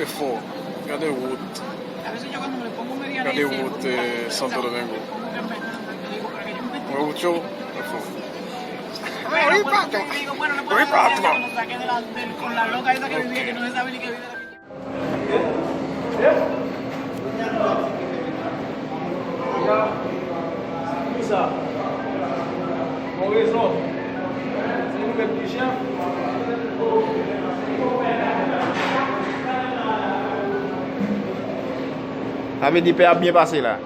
es fort. Regardez Wood. A veces yo cuando me le pongo media Regardez necia, Wood Santo Domingo. Nuevo show, es fort. Pero cuando digo, bueno, no puedo decir que lo saqué con la loca esa que vivía, que no se sabe ni que vive de aquí. Isa, Mauricio, c'est nous le petit chef. Avait dit a bien passé là.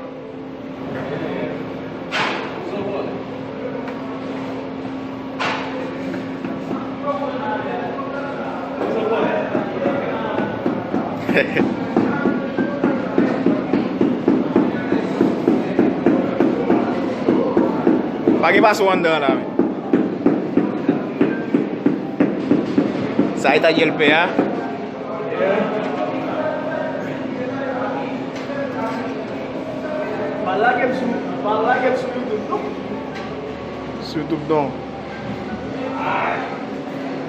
Pagi paso anda lah. Saya tak jual PA. Falar que subiu do grupo. YouTube dong.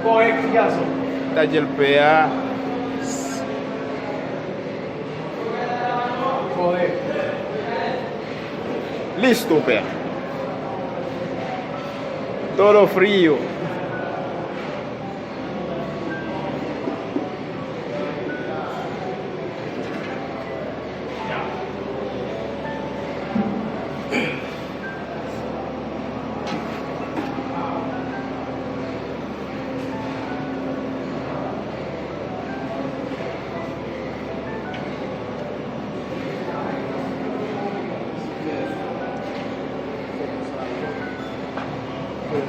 Correto, garçom. Tak jual PA. Correto. Listo PA. Todo frío.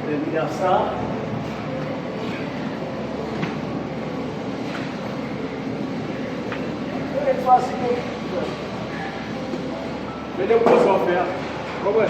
Terminar ça. É fácil. Mais depois on va faire. Comment